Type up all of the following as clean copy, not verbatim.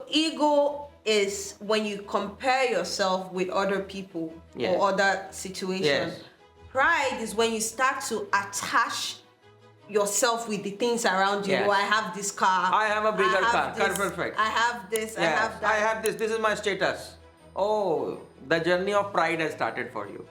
ego is when you compare yourself with other people or other situations. Yes. Pride is when you start to attach yourself with the things around you. Yes. Oh, I have this car. I have a bigger car. This, Perfect. I have this. I Yes, have that. I have this. This is my status. Oh, the journey of pride has started for you.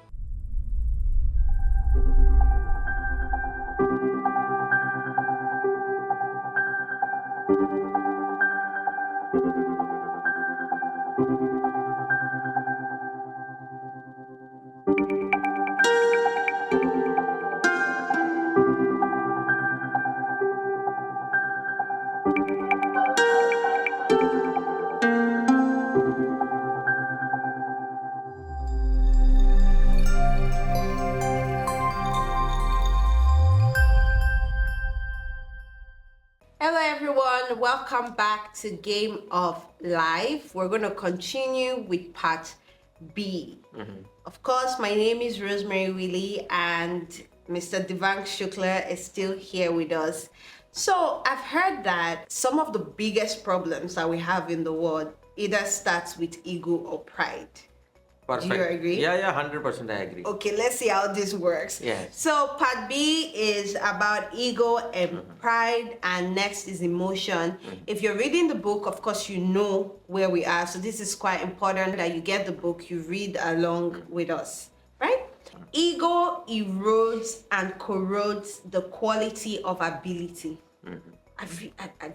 Hello everyone, welcome back to Game of Life. We're going to continue with part B. Of course, my name is Rosemary Willie and Mr. Devang Shukla is still here with us. So I've heard that some of the biggest problems that we have in the world either starts with ego or pride. Perfect. Do you agree? Yeah, 100% I agree. Okay, let's see how this works. Yes. So part B is about ego and pride, and next is emotion. If you're reading the book, of course, you know where we are. So this is quite important that you get the book, you read along with us, right? Ego erodes and corrodes the quality of ability. I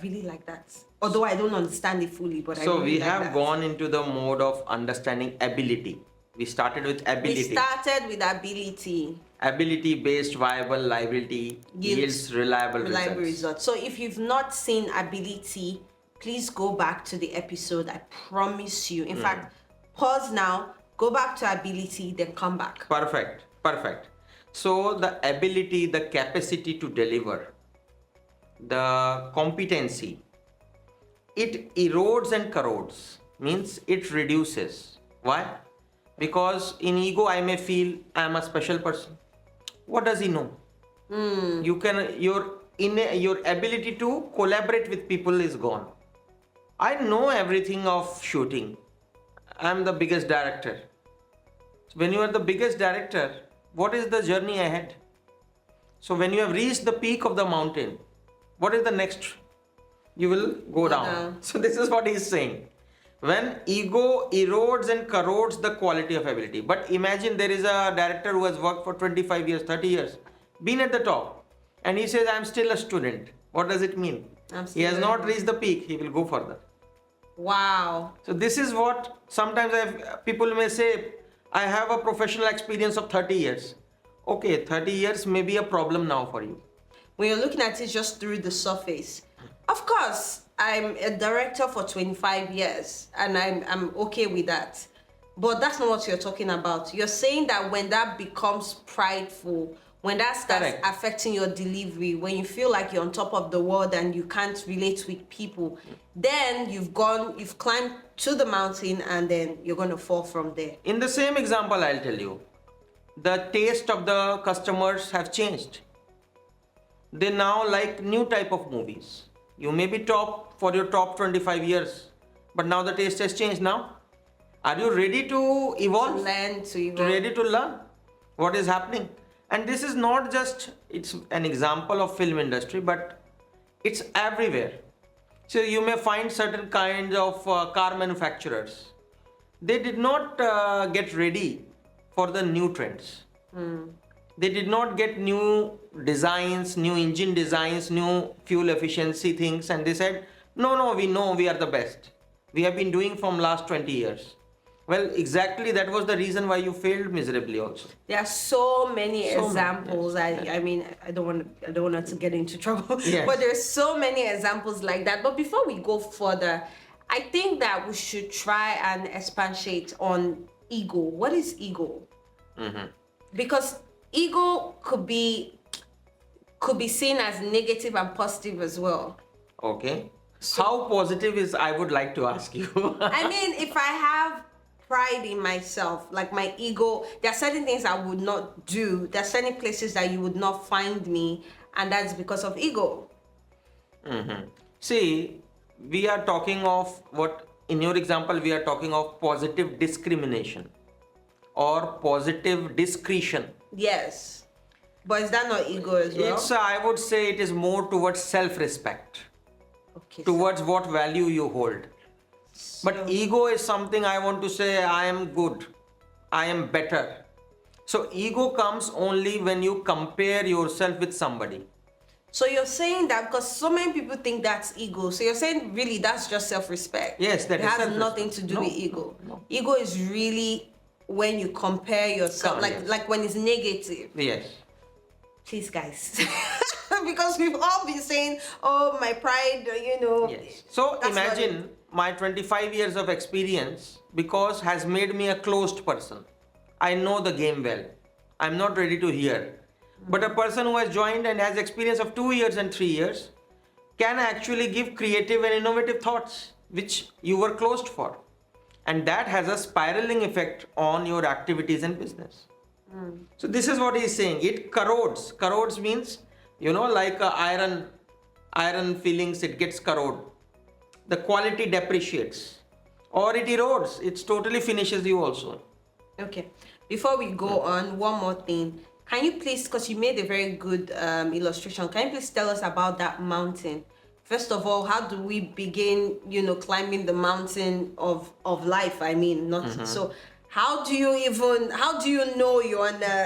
really like that. Although I don't understand it fully, but I So really we like have that. gone into the mode of understanding ability. We started with ability. We started with ability. Ability-based viable liability yields reliable results. So if you've not seen ability, please go back to the episode. I promise you. In fact, pause now, go back to ability, then come back. Perfect. So the ability, the capacity to deliver, the competency, it erodes and corrodes, means it reduces. Why? Because in ego I may feel I am a special person. What does he know? You can your ability to collaborate with people is gone. I know everything of shooting. I am the biggest director. When you are the biggest director, what is the journey ahead? So when you have reached the peak of the mountain, what is the next? You will go down. So this is what he is saying. When ego erodes and corrodes the quality of ability. But imagine there is a director who has worked for 25 years, 30 years, been at the top, and he says, I am still a student. What does it mean? He has not reached the peak. He will go further. Wow. So this is what sometimes people may say, I have a professional experience of 30 years. Okay, 30 years may be a problem now for you. When you're looking at it just through the surface, of course, I'm a director for 25 years and I'm okay with that. But that's not what you're talking about. You're saying that when that becomes prideful, when that starts affecting your delivery, when you feel like you're on top of the world and you can't relate with people, then you've climbed to the mountain and then you're going to fall from there. In the same example, I'll tell you, the taste of the customers have changed. They now like new type of movies. You may be top for your top 25 years, but now the taste has changed now. Are you ready to evolve? Ready to learn what is happening? And this is not just, it's an example of film industry, but it's everywhere. So you may find certain kinds of car manufacturers. They did not get ready for the new trends. They did not get new designs, new engine designs, new fuel efficiency things, and they said, no, we know we are the best. We have been doing from last 20 years. Well, exactly that was the reason why you failed miserably also. There are so many examples. I mean, I don't want to get into trouble, but there's so many examples like that. But before we go further, I think that we should try and expatiate on ego. What is ego? Because ego could be seen as negative and positive as well. Okay. So, how positive is, I would like to ask you. I mean, if I have pride in myself, like my ego, there are certain things I would not do. There are certain places that you would not find me, and that's because of ego. See, we are talking of what in your example, we are talking of positive discrimination or positive discretion. Yes. But is that not ego as well? It's, I would say, it is more towards self-respect, Okay. towards what value you hold. But So- ego is something I want to say, I am good, I am better. So ego comes only when you compare yourself with somebody. So you're saying that because so many people think that's ego. So you're saying really that's just self-respect. Yes, that it is has self-respect. nothing to do No, with ego. no. Ego is really when you compare yourself, Yes. like when it's negative. Yes. Please, guys, because we've all been saying, "Oh, my pride," you know. Yes. So that's not imagine it. my 25 years of experience because has made me a closed person. I know the game well. I'm not ready to hear. But a person who has joined and has experience of 2 years and 3 years can actually give creative and innovative thoughts which you were closed for. And that has a spiraling effect on your activities and business. So this is what he's saying. It corrodes. Corrodes means, like iron fillings, it gets corroded. The quality depreciates or it erodes. It totally finishes you also. Okay. Before we go on, one more thing. Can you please, because you made a very good illustration, can you please tell us about that mountain? First of all, how do we begin, climbing the mountain of life? I mean, not so. How do you know you're on the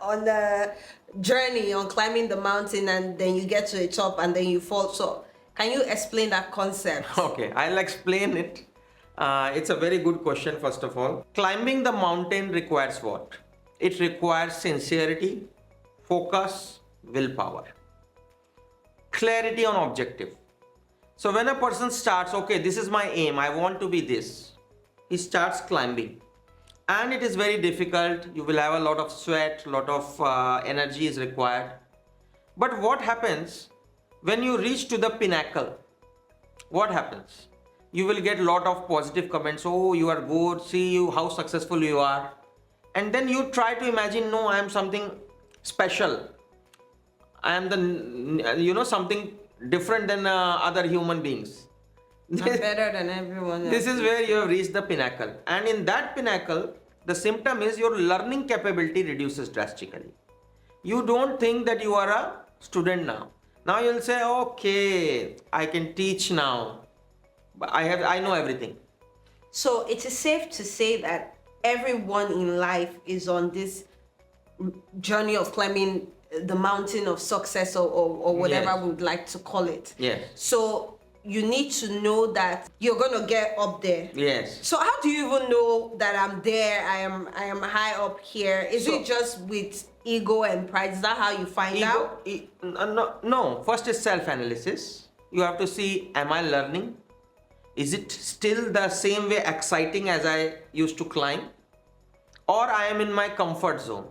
on the journey on climbing the mountain and then you get to the top and then you fall? So, can you explain that concept? Okay, I'll explain it. It's a very good question, first of all. Climbing the mountain requires what? It requires sincerity, focus, willpower, clarity on objective. So when a person starts, okay, this is my aim, I want to be this, he starts climbing. And it is very difficult. You will have a lot of sweat, lot of energy is required. But what happens when you reach to the pinnacle? What happens? You will get lot of positive comments. Oh, you are good. See you how successful you are. And then you try to imagine, no, I am something special. I am the something different than other human beings. I'm better than everyone else. This is where you have reached the pinnacle. And in that pinnacle, the symptom is your learning capability reduces drastically. You don't think that you are a student now. Now you'll say, okay, I can teach now. But I know everything. So it is safe to say that everyone in life is on this journey of climbing the mountain of success or whatever Yes. we would like to call it. Yes. So you need to know that you're gonna get up there. Yes. So how do you even know that I'm there? I am high up here. Is it just with ego and pride? Is that how you find out? No. First is self-analysis. You have to see, am I learning? Is it still the same way exciting as I used to climb? Or I am in my comfort zone?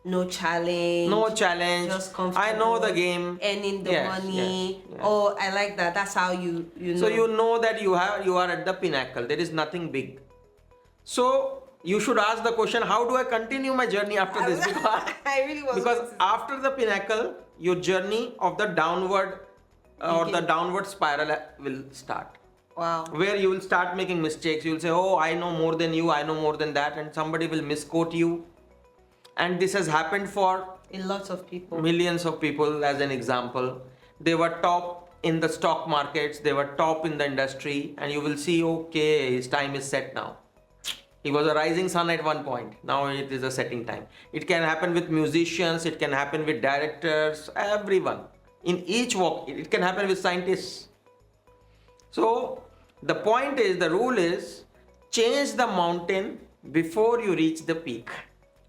No challenge. No challenge. Just comfortable. I know the game. Earning the Yes, money. yes. Oh, I like that. That's how you know. So you know that you are at the pinnacle. There is nothing big. So you should ask the question, how do I continue my journey after this? I really was. Because after the pinnacle, your journey of the downward or the downward spiral will start. Wow. Where you will start making mistakes. You will say, oh, I know more than you, I know more than that, and somebody will misquote you. And this has happened for A lot of people. millions of people. As an example, they were top in the stock markets, they were top in the industry, and you will see, okay, his time is set now. He was a rising sun at one point, now it is a setting time. It can happen with musicians, it can happen with directors, everyone in each walk. It can happen with scientists. So the point is, the rule is, change the mountain before you reach the peak.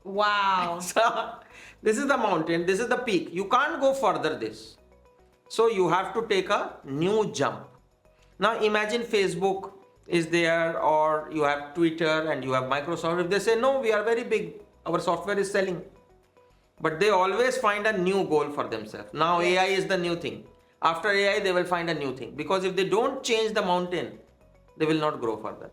Wow. So this is the mountain, this is the peak. You can't go further this. So you have to take a new jump. Now imagine Facebook is there, or you have Twitter and you have Microsoft. If they say, no, we are very big, our software is selling. But they always find a new goal for themselves. Now AI is the new thing. After AI, they will find a new thing. Because if they don't change the mountain, they will not grow further.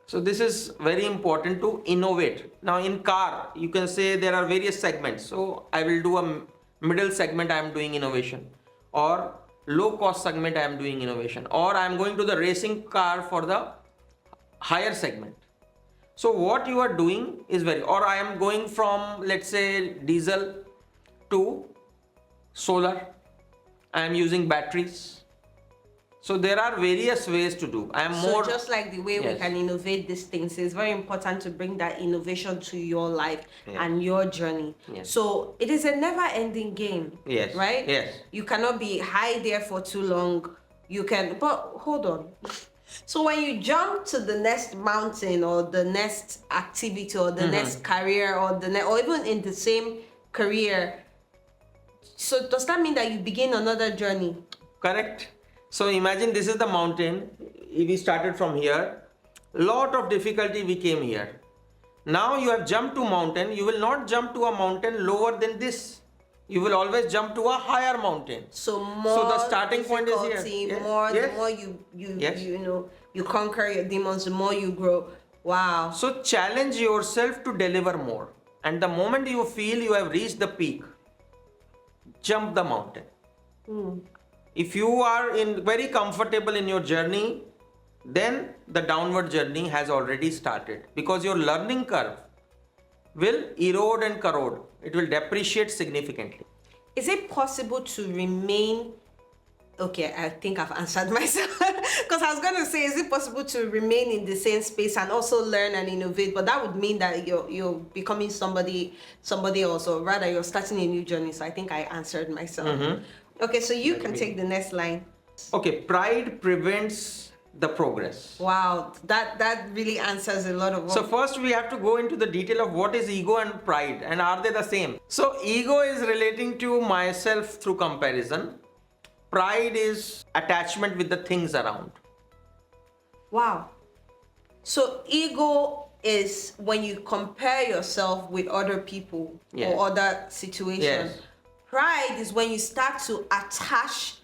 So this is very important to innovate. Now in car, you can say there are various segments. So I will do a middle segment, I am doing innovation. Or low cost segment I am doing innovation, or I am going to the racing car for the higher segment. So what you are doing is or I am going from, let's say, diesel to solar. I am using batteries. So there are various ways to do. I am more. So just like the way we can innovate these things, it's very important to bring that innovation to your life and your journey. So it is a never-ending game. Yes. Right? Yes. You cannot be high there for too long. You can, but hold on. So when you jump to the next mountain or the next activity or the next career or or even in the same career, so does that mean that you begin another journey? Correct. So imagine this is the mountain. We started from here. Lot of difficulty we came here. Now you have jumped to mountain. You will not jump to a mountain lower than this. You will always jump to a higher mountain. So the starting point is here. The more you conquer your demons, the more you grow. Wow. So challenge yourself to deliver more. And the moment you feel you have reached the peak, jump the mountain. If you are very comfortable in your journey, then the downward journey has already started, because your learning curve will erode and corrode. It will depreciate significantly. Is it possible to remain? Okay, I think I've answered myself, because I was going to say, is it possible to remain in the same space and also learn and innovate? But that would mean that you're becoming somebody else, or rather you're starting a new journey. So I think I answered myself. Okay, so you can take the next line. Okay, pride prevents the progress. Wow, that really answers a lot of what. So first we have to go into the detail of what is ego and pride, and are they the same? So ego is relating to myself through comparison. Pride is attachment with the things around. Wow. So ego is when you compare yourself with other people or other situations. Pride is when you start to attach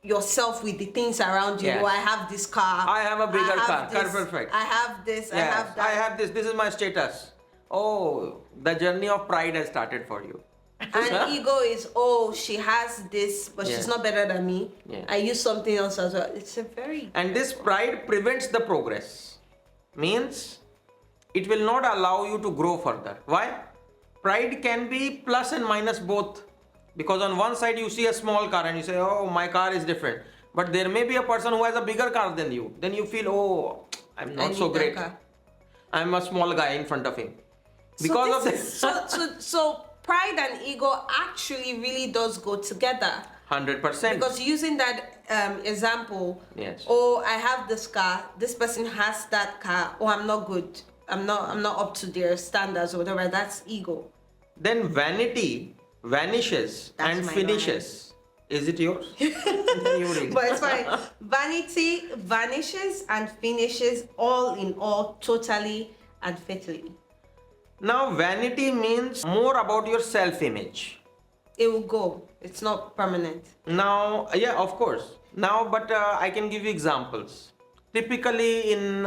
yourself with the things around you. Oh, I have this car. I have a bigger car. Perfect. I have this. I have that. I have this. This is my status. Oh, the journey of pride has started for you. And ego is, oh, she has this, but she's not better than me. I use something else as well. It's a very... And this pride prevents the progress. Means it will not allow you to grow further. Why? Pride can be plus and minus both. Because on one side you see a small car and you say, oh, my car is different. But there may be a person who has a bigger car than you. Then you feel, oh, I'm not so great. I'm a small guy in front of him. Because of this. So pride and ego actually really does go together. 100%. Because using that example, oh, I have this car, this person has that car, oh, I'm not good. I'm not up to their standards or whatever. That's ego. Then vanity vanishes and finishes. Is it yours? But it's fine. Vanity vanishes and finishes, all in all, totally and fatally. Now, vanity means more about your self-image. It will go. It's not permanent. Now, of course. Now, but I can give you examples. Typically in,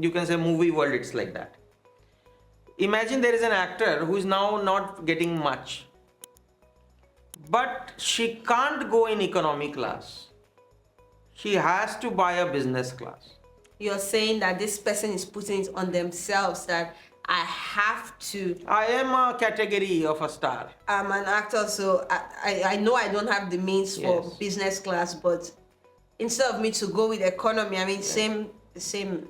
you can say, movie world, it's like that. Imagine there is an actor who is now not getting much, but she can't go in economy class. She has to buy a business class. You're saying that this person is putting it on themselves, that I have to. I am a category of a star. I'm an actor, so I know I don't have the means for business class, but instead of me to go with economy, I mean, same.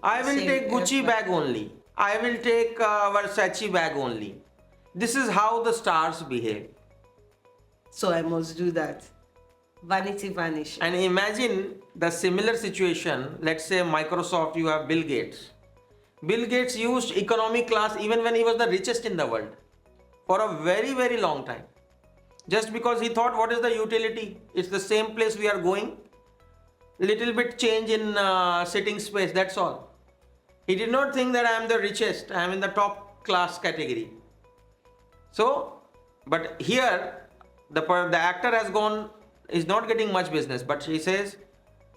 I will take Gucci bag only. I will take Versace bag only. This is how the stars behave. So I must do that. Vanity vanish. And imagine the similar situation. Let's say Microsoft, you have Bill Gates. Bill Gates used economy class even when he was the richest in the world for a very, very long time. Just because he thought, what is the utility? It's the same place we are going. Little bit change in sitting space, that's all. He did not think that I am the richest, I am in the top class category. So, but here, the actor has gone, is not getting much business, but he says,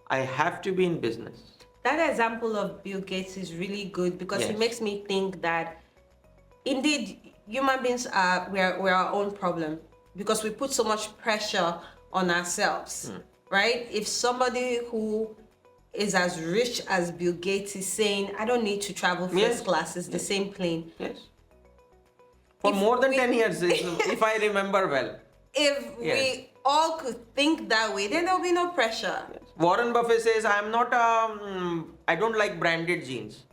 I have to be in business. That example of Bill Gates is really good, because it makes me think that indeed human beings we're our own problem, because we put so much pressure on ourselves. right? If somebody who is as rich as Bill Gates is saying, I don't need to travel first Yes. class, it's the Yes. same plane. Yes. For If more than we- 10 years, if I remember well. If Yes. we all could think that way, then there'll be no pressure. Yes. Warren Buffett says, I don't like branded jeans.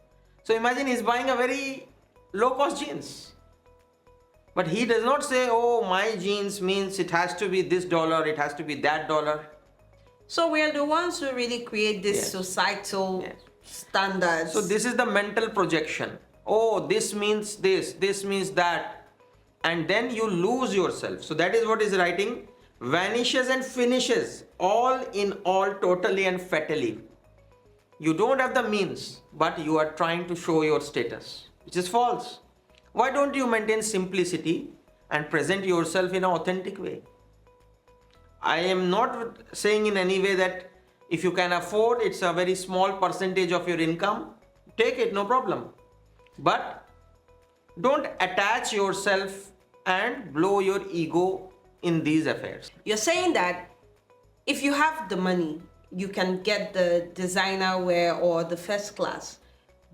So imagine he's buying a very low cost jeans. But he does not say, oh, my jeans means it has to be this dollar, it has to be that dollar. So we are the ones who really create this Yes. societal Yes. standards. So this is the mental projection. Oh, this means this means that. And then you lose yourself. So that is what is writing. Vanishes and finishes. All in all, totally and fatally. You don't have the means, but you are trying to show your status, which is false. Why don't you maintain simplicity and present yourself in an authentic way? I am not saying in any way that if you can afford, it's a very small percentage of your income, take it, no problem. But don't attach yourself and blow your ego in these affairs. You're saying that if you have the money, you can get the designer wear or the first class,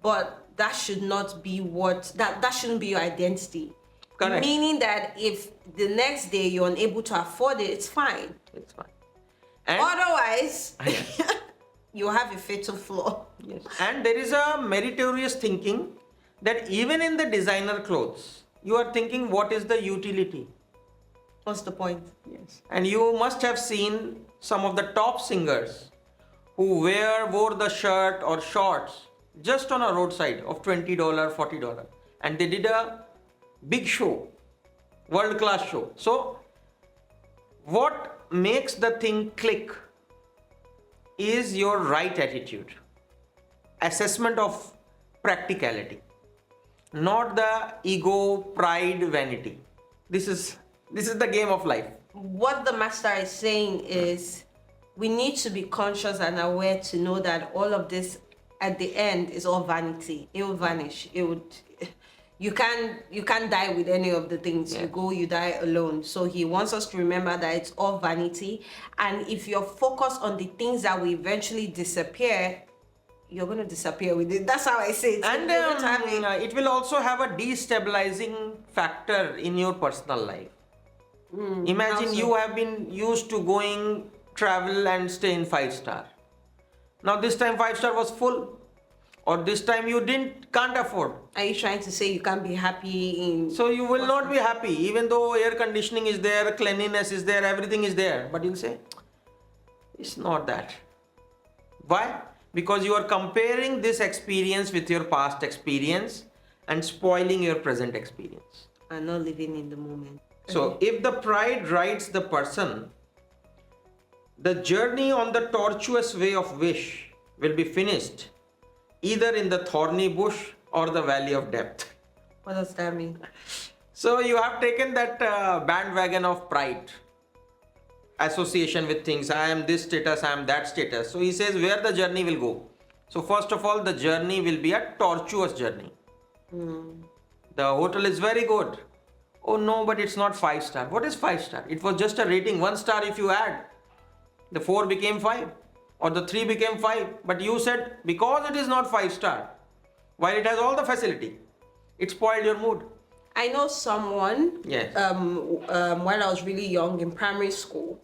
but that should not be that shouldn't be your identity. Correct. Meaning that if the next day you're unable to afford it, it's fine. It's fine. And Otherwise, Yes. you have a fatal flaw. Yes. And there is a meritorious thinking that even in the designer clothes, you are thinking what is the utility. What's the point? Yes. And you must have seen some of the top singers who wore the shirt or shorts just on a roadside of $20, $40. And they did a big show, world class show. So, what makes the thing click is your right attitude, assessment of practicality, not the ego, pride, vanity. This is the game of life. What the master is saying is we need to be conscious and aware to know that all of this at the end is all vanity. It will vanish. You can't die with any of the things. Yeah. You go, you die alone. So he wants us to remember that it's all vanity. And if you're focused on the things that will eventually disappear, you're going to disappear with it. That's how I say it. And You're going to have it will also have a destabilizing factor in your personal life. Imagine how so? you have been used to going travel and stay in 5-star. Now this time 5-star was full, or this time you can't afford. Are you trying to say you can't be happy in... So you will not be happy, even though air conditioning is there, cleanliness is there, everything is there. But you'll say, it's not that. Why? Because you are comparing this experience with your past experience and spoiling your present experience. and not living in the moment. So if the pride rides the person, the journey on the tortuous way of wish will be finished either in the thorny bush or the valley of death. What does that mean? So you have taken that bandwagon of pride, association with things. I am this status, I am that status. So he says where the journey will go. So first of all, the journey will be a tortuous journey. The hotel is very good. Oh no, but it's not 5-star. What is 5-star? It was just a rating. 1 star if you add. The 4 became 5 or the 3 became 5. But you said because it is not 5-star, while it has all the facility, it spoiled your mood. I know someone, Yes. when I was really young in primary school.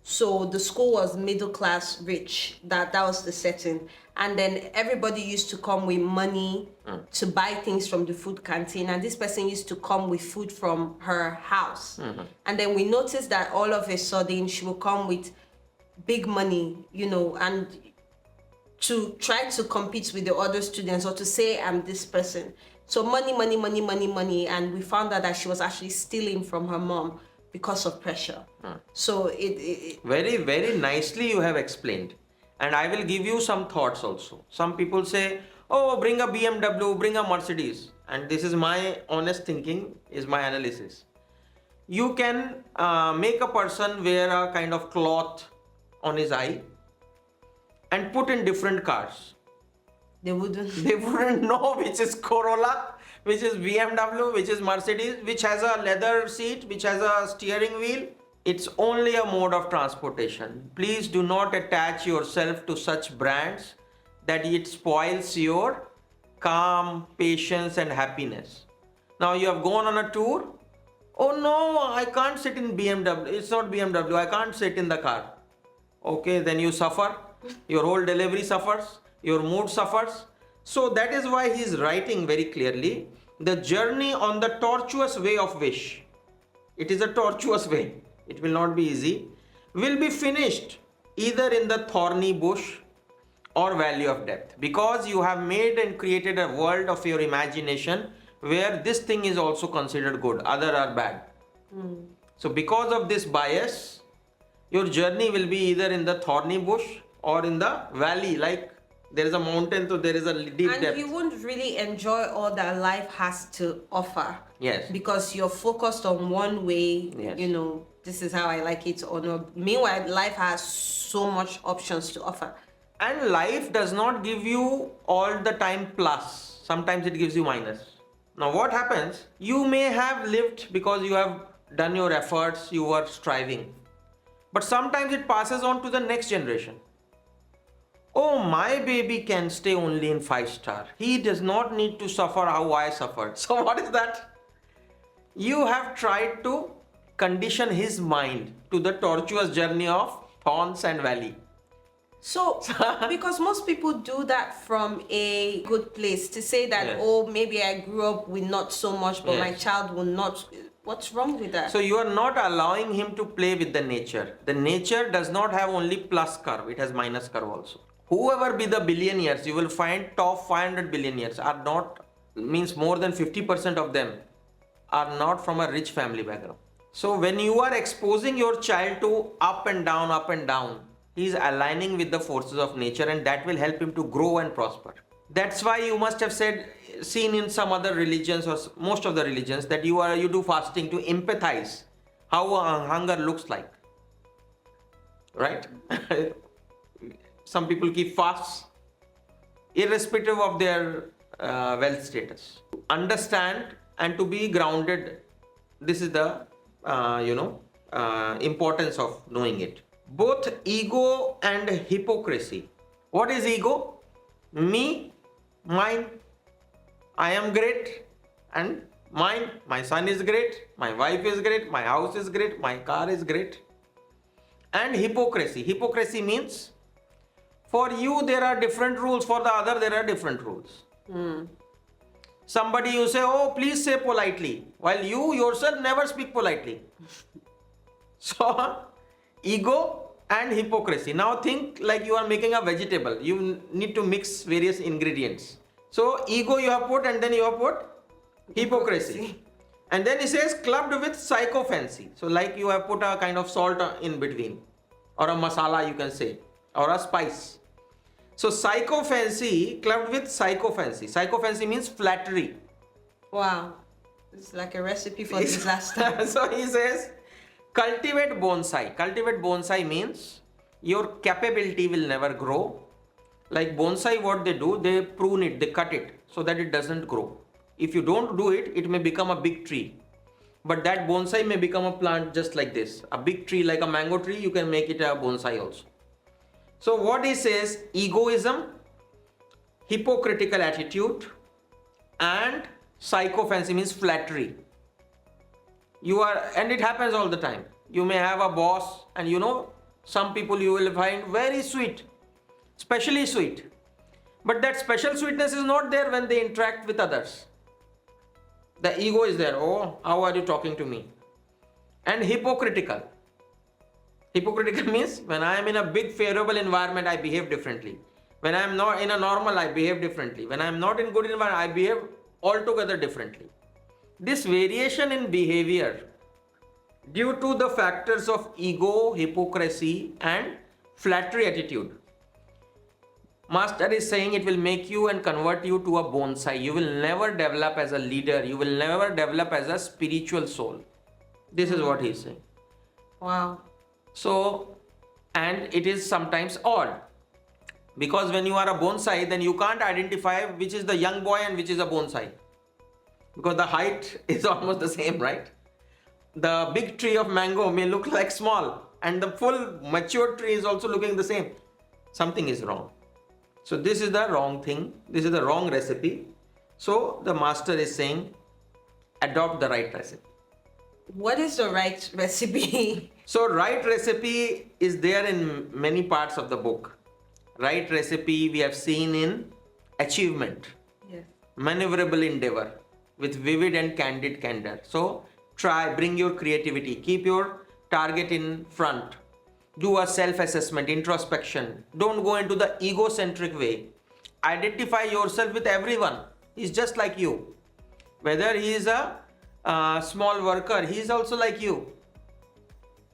So the school was middle class rich. That was the setting. And then everybody used to come with money to buy things from the food canteen. And this person used to come with food from her house. And then we noticed that all of a sudden she would come with big money, and to try to compete with the other students or to say I'm this person. So money, and we found out that she was actually stealing from her mom because of pressure. So it Very, very nicely you have explained. And I will give you some thoughts also. Some people say, oh, bring a BMW, bring a Mercedes. And this is my honest thinking, is my analysis. You can make a person wear a kind of cloth on his eye and put in different cars. they wouldn't. They wouldn't know which is Corolla, which is BMW, which is Mercedes, which has a leather seat, which has a steering wheel. It's only a mode of transportation. Please do not attach yourself to such brands that it spoils your calm, patience, and happiness. Now you have gone on a tour. Oh no, I can't sit in BMW. It's not BMW. I can't sit in the car. Okay, then you suffer. Your whole delivery suffers. Your mood suffers. So that is why he is writing very clearly the journey on the tortuous way of wish. It is a tortuous way. It will not be easy. Will be finished either in the thorny bush or valley of depth, because you have made and created a world of your imagination where this thing is also considered good, other are bad. So because of this bias, your journey will be either in the thorny bush or in the valley, like there is a mountain, so there is a deep And depth. you won't really enjoy all that life has to offer. Yes. Because you're focused on one way, Yes. you know, this is how I like it or no. Meanwhile, life has so much options to offer. And life does not give you all the time plus. Sometimes it gives you minus. Now what happens? You may have lived because you have done your efforts, you were striving. But sometimes it passes on to the next generation. Oh, my baby can stay only in 5-star. He does not need to suffer how I suffered. So what is that? You have tried to condition his mind to the tortuous journey of thorns and valley. So, because most people do that from a good place to say that, Yes. oh, maybe I grew up with not so much, but my Yes. child will not. What's wrong with that? So you are not allowing him to play with the nature. The nature does not have only plus curve, it has minus curve also. Whoever be the billionaires, you will find top 500 billionaires are not, means more than 50% of them are not from a rich family background. So when you are exposing your child to up and down, he is aligning with the forces of nature, and that will help him to grow and prosper. That's why you must have seen in some other religions or most of the religions that you do fasting to empathize how hunger looks like, right? Some people keep fasts irrespective of their wealth status. Understand and to be grounded. This is the importance of knowing it. Both ego and hypocrisy. What is ego? Me, mine, I am great, and mine, my son is great, my wife is great, my house is great, my car is great. And hypocrisy. Hypocrisy means for you there are different rules, for the other there are different rules. Somebody you say, oh, please say politely, while you yourself never speak politely. So, ego and hypocrisy. Now think like you are making a vegetable. You need to mix various ingredients. So, ego you have put, and then you have put hypocrisy. And then it says clubbed with sycophancy. So, like you have put a kind of salt in between, or a masala you can say, or a spice. So, sycophancy clubbed with sycophancy. Sycophancy means flattery. Wow. It's like a recipe for disaster. So he says, cultivate bonsai. Cultivate bonsai means your capability will never grow. Like bonsai, what they do, they prune it, they cut it so that it doesn't grow. If you don't do it, it may become a big tree. But that bonsai may become a plant just like this. A big tree like a mango tree, you can make it a bonsai also. So what he says, egoism, hypocritical attitude, and sycophancy means flattery. And it happens all the time. You may have a boss, and some people you will find very sweet, specially sweet. But that special sweetness is not there when they interact with others. The ego is there. Oh, how are you talking to me? And hypocritical. Hypocritical means when I am in a big favorable environment, I behave differently. When I am not in a normal, I behave differently. When I am not in good environment, I behave altogether differently. This variation in behavior due to the factors of ego, hypocrisy, and flattery attitude. Master is saying it will make you and convert you to a bonsai. You will never develop as a leader. You will never develop as a spiritual soul. This is what he is saying. Wow. So, and it is sometimes odd. Because when you are a bonsai, then you can't identify which is the young boy and which is a bonsai. Because the height is almost the same, right? the big tree of mango may look like small, and the full mature tree is also looking the same. Something is wrong. So this is the wrong thing. This is the wrong recipe. So the master is saying, adopt the right recipe. What is the right recipe? So right recipe is there in many parts of the book. Right recipe we have seen in achievement, Yes. maneuverable endeavor with vivid and candid candor. So try, bring your creativity, keep your target in front, do a self-assessment, introspection. Don't go into the egocentric way. Identify yourself with everyone. He's just like you. Whether he is a small worker, he is also like you.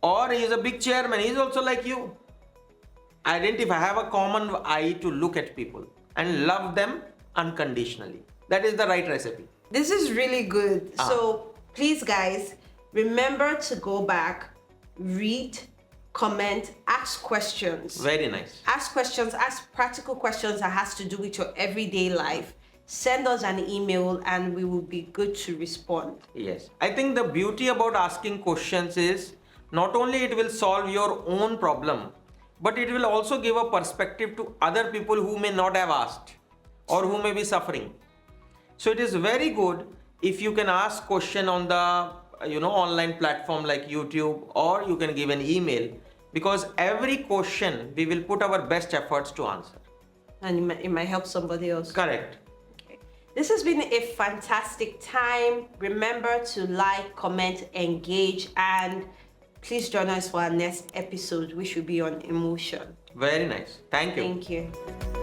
Or he is a big chairman, he is also like you. Identify, have a common eye to look at people and love them unconditionally. That is the right recipe. This is really good. So please, guys, remember to go back, read, comment, ask questions. Very nice. Ask questions, ask practical questions that has to do with your everyday life. Send us an email and we will be good to respond. Yes. I think the beauty about asking questions is not only it will solve your own problem, but it will also give a perspective to other people who may not have asked or who may be suffering. So it is very good if you can ask question on the online platform like YouTube, or you can give an email, because every question we will put our best efforts to answer. And it might help somebody else. Correct. This has been a fantastic time. Remember to like, comment, engage, and please join us for our next episode, which will be on emotion. Very nice. Thank you. Thank you.